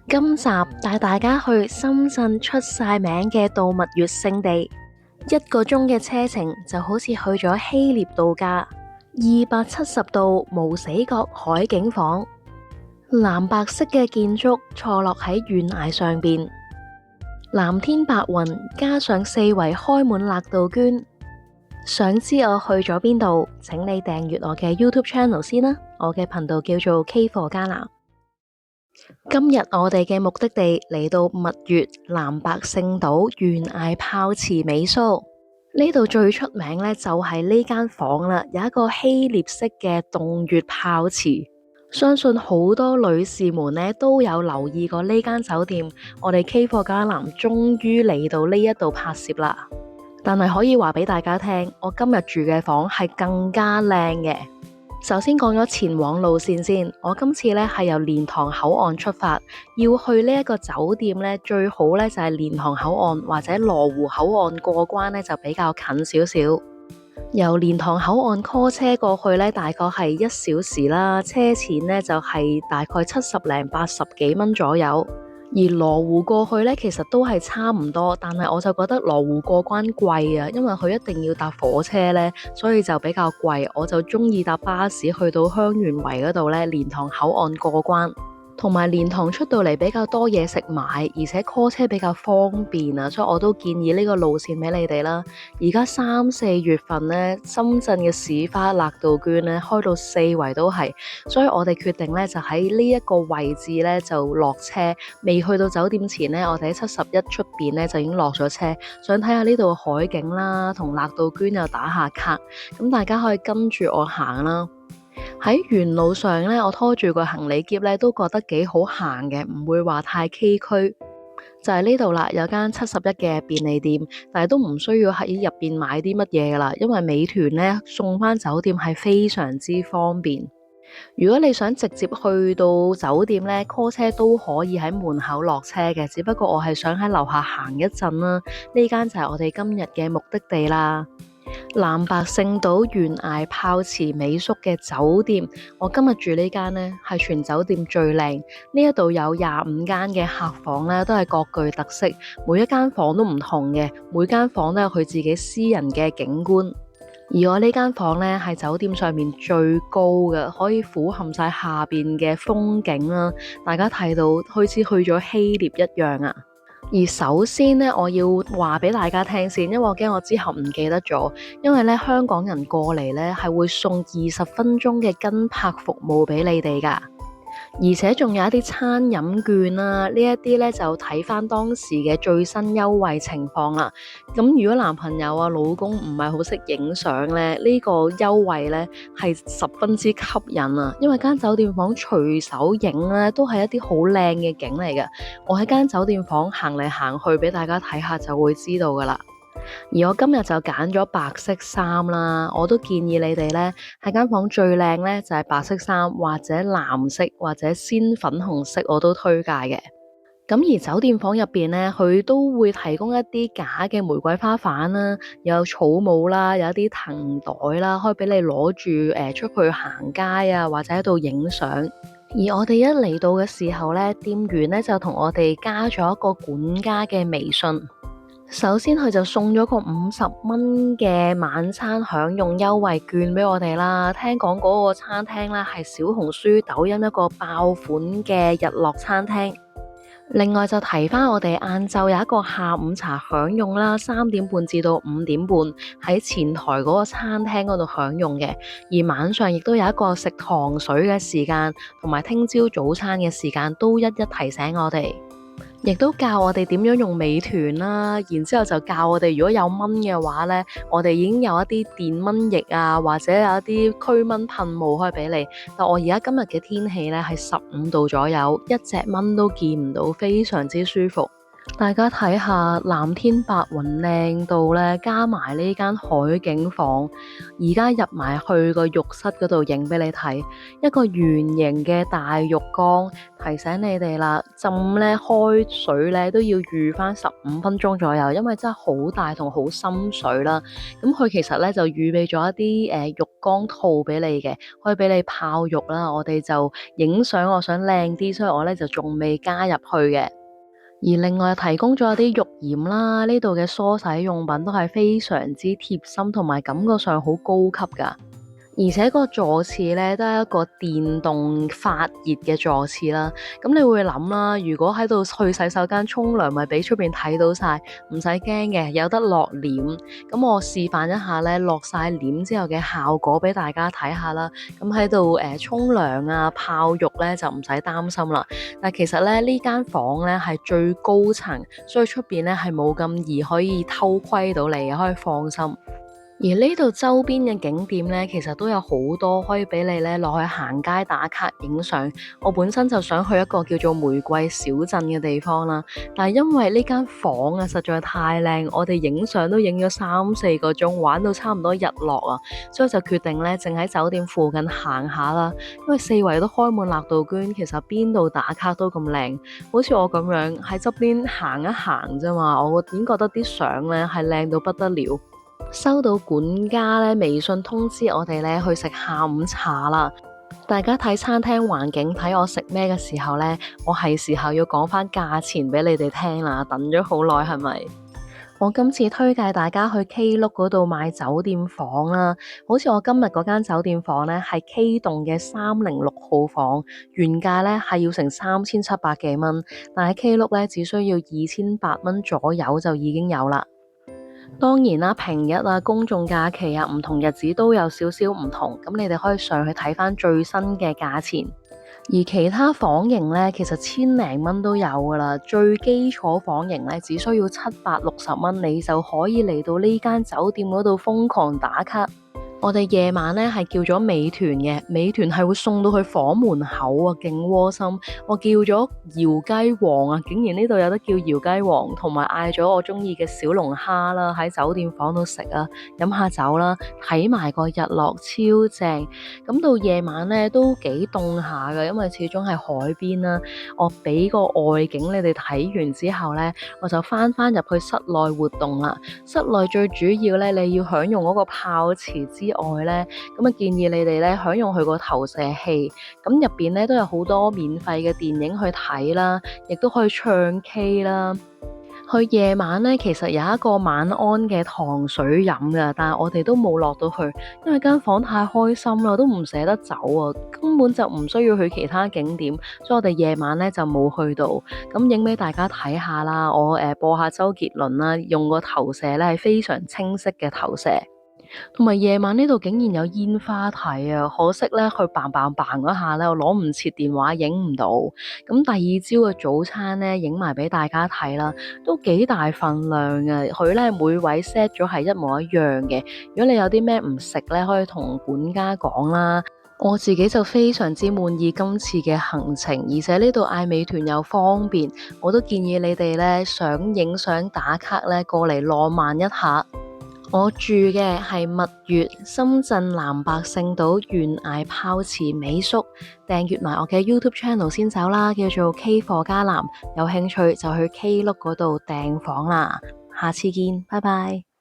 今集帶大家去深圳出晒名嘅度蜜月勝地，1個鐘嘅車程就好似去咗希臘度假，270度無死角海景房，藍白色嘅建築錯落喺懸崖上邊，藍天白雲加上4圍開滿辣度娟。想知我去咗邊度？請你訂閱我嘅 YouTube channel 先啦，我嘅頻道叫做 K 貨加拿。今日我哋嘅目的地嚟到蜜月藍白聖島懸崖泡池美宿，呢度最出名呢就係呢間房啦，有一個希臘式嘅洞穴泡池，相信好多女士們呢都有留意過呢間酒店。我哋 K 貨加拿終於嚟到呢一度拍攝啦，但係可以話俾大家聽，我今日住嘅房係更加靚嘅。首先講咗前往路線先，我今次呢係由蓮塘口岸出發，要去呢一個酒店呢，最好呢就係蓮塘口岸或者羅湖口岸過關呢就比較近少少。由蓮塘口岸 call 車過去呢，大概係1小時啦，車錢呢就係大概70零80幾蚊左右。而羅湖過去呢，其實都係差唔多，但係我就覺得羅湖過關貴啊，因為佢一定要搭火車呢，所以就比較貴。我就中意搭巴士去到香園圍嗰度呢，蓮塘口岸過關。同埋蓮塘出到嚟比較多嘢食買，而且 call 車比較方便啊，所以我都建議呢個路線俾你哋啦。而家3、4月份呢，深圳嘅市花辣度娟呢開到4圍都係，所以我哋決定呢就喺呢一個位置呢就落車，未去到酒店前呢，我哋喺71出邊呢就已經落咗車，想睇下呢度嘅海景啦，同辣度娟又打下卡，咁大家可以跟住我行啦。喺沿路上呢，我拖住個行李篋呢，都覺得幾好行嘅，唔會話太崎嶇。就係呢度啦，有間71嘅便利店，但係都唔需要喺入邊買啲乜嘢噶啦，因為美團呢送返酒店係非常之方便。如果你想直接去到酒店呢 call 車都可以喺門口落車嘅，只不過我係想喺樓下行一陣啦。呢間就係我哋今日嘅目的地啦。藍白聖島懸崖泡池美宿嘅酒店，我今日住呢間呢係全酒店最靚。呢一度有25間嘅客房呢，都係各具特色，每一間房都唔同嘅，每間房都有佢自己私人嘅景觀。而我呢間房呢，係酒店上面最高嘅，可以俯瞰晒下邊嘅風景啦。大家睇到好似去咗希臘一樣啊！而首先呢，我要話俾大家聽先，因為我驚我之後唔記得咗。因為呢，香港人過嚟呢係會送20分鐘嘅跟拍服務俾你哋㗎，而且仲有一啲餐飲券啦，呢一啲呢就睇返當時嘅最新優惠情況啦。咁如果男朋友啊、老公唔係好識影相呢，呢個優惠呢係十分之吸引啊！因為間酒店房隨手影呢都係一啲好靚嘅景嚟嘅。我喺間酒店房行嚟行去俾大家睇下就會知道㗎啦。而我今日就揀咗白色衫啦，我都建議你哋呢喺間房最靚呢就係白色衫或者藍色或者鮮粉紅色，我都推介嘅。咁而酒店房入邊呢，佢都會提供一啲假嘅玫瑰花瓣啦，有草帽啦，有一啲藤袋啦，可以俾你攞住出去行街啊，或者喺度影相。而我哋一嚟到嘅時候呢，店員呢就同我哋加咗一個管家嘅微信。首先佢就送咗個50蚊嘅晚餐享用優惠券俾我哋啦。聽講嗰個餐廳呢係小紅書、抖音一個爆款嘅日落餐廳。另外就提返我哋晏晝有一個下午茶享用啦，3點半至到5點半喺前台嗰個餐廳嗰度享用嘅。而晚上亦都有一個食糖水嘅時間，同埋聽朝早餐嘅時間都一一提醒我哋。亦都教我哋點樣用美團啦，然之後就教我哋如果有蚊嘅話呢，我哋已經有一啲電蚊液啊，或者有一啲驅蚊噴霧可以俾你。但我而家今日嘅天氣呢係15度左右，一隻蚊都見唔到，非常之舒服。大家睇下藍天白雲靚到咧，加埋呢間海景房，而家入埋去個浴室嗰度影俾你睇，一個圓形嘅大浴缸，提醒你哋啦，浸咧開水咧都要預翻15分鐘左右，因為真係好大同好深水啦。咁佢其實咧就預備咗一啲浴缸套俾你嘅，可以俾你泡浴啦。我哋就影相，我想靚啲，所以我咧就仲未加入去嘅。而另外提供咗一啲浴鹽啦，呢度嘅梳洗用品都係非常之貼心，同埋感覺上好高級㗎。而且個坐廁咧都係一個電動發熱嘅坐廁啦。咁你會諗啦，如果喺度去洗手間沖涼，咪俾出邊睇到晒，唔使驚嘅，有得落簾。咁我示範一下咧，落晒簾之後嘅效果俾大家睇下啦。咁喺度沖涼啊、泡浴咧就唔使擔心啦。但其實咧呢間房咧係最高層，所以出邊咧係冇咁易可以偷窺到你嘅，可以放心。而呢度周邊嘅景點呢，其實都有好多可以俾你呢落去行街打卡影相。我本身就想去一個叫做玫瑰小鎮嘅地方啦，但係因為呢間房啊實在太靚，我哋影相都影咗3-4個鐘，玩到差唔多日落啊，所以就決定呢，淨喺酒店附近行下啦。因為四圍都開滿辣杜鵑，其實邊度打卡都咁靚，好似我咁樣喺側邊行一行啫嘛，我已經覺得啲相呢係靚到不得了。收到管家咧微信通知我哋咧去食下午茶啦。大家睇餐廳環境睇我食咩嘅時候咧，我係時候要講翻價錢俾你哋聽啦。等咗好耐係咪？我今次推介大家去 Klook 嗰度買酒店房啦。好似我今日嗰間酒店房咧係 K 棟嘅306號房，原價咧係要成3700幾蚊，但係 Klook 咧只需要2800蚊左右就已經有啦。當然啦，平日啊、公眾假期啊、唔同日子都有少少唔同，咁你哋可以上去睇翻最新嘅價錢。而其他房型呢，其實千零蚊都有噶啦，最基礎房型呢，只需要760蚊，你就可以嚟到呢間酒店嗰度瘋狂打卡。我哋夜晚咧係叫咗美團嘅，美團係會送到去房門口啊，勁窩心。我叫咗搖雞皇啊，竟然呢度有得叫搖雞皇，同埋嗌咗我中意嘅小龍蝦啦，喺酒店房度食啊，飲下酒啦，睇埋個日落超正。咁到夜晚咧都幾凍下㗎，因為始終係海邊啦。我俾個外景你哋睇完之後咧，我就翻入去室內活動啦。室內最主要咧，你要享用嗰個泡池之外咧，咁啊建議你哋咧享用佢個投射器，咁入邊咧都有好多免費嘅電影去睇啦，亦都可以唱 K 啦。去夜晚咧，其實有一個晚安嘅糖水飲㗎，但係我哋都冇落到去，因為間房太開心啦，都唔捨得走啊，根本就唔需要去其他景點，所以我哋夜晚咧就冇去到。咁影俾大家睇下啦，我播下周杰倫啦，用個投射咧係非常清晰嘅投射。同埋夜晚呢度竟然有煙花睇啊！可惜咧，佢嘭嘭嘭嗰下咧，我攞唔切電話影唔到。咁第二朝嘅早餐咧，影埋俾大家睇啦，都幾大份量嘅。佢咧每位 set 咗係一模一樣嘅。如果你有啲咩唔食咧，可以同管家講啦。我自己就非常之滿意今次嘅行程，而且呢度嗌美團又方便，我都建議你哋咧想影相打卡咧過嚟浪漫一下。我住嘅係蜜月深圳南白勝島懸崖泡池美宿，訂閱埋我嘅 YouTube channel 先走啦，叫做 K 貨加南，有興趣就去 Klook 嗰度訂房啦，下次見，拜拜。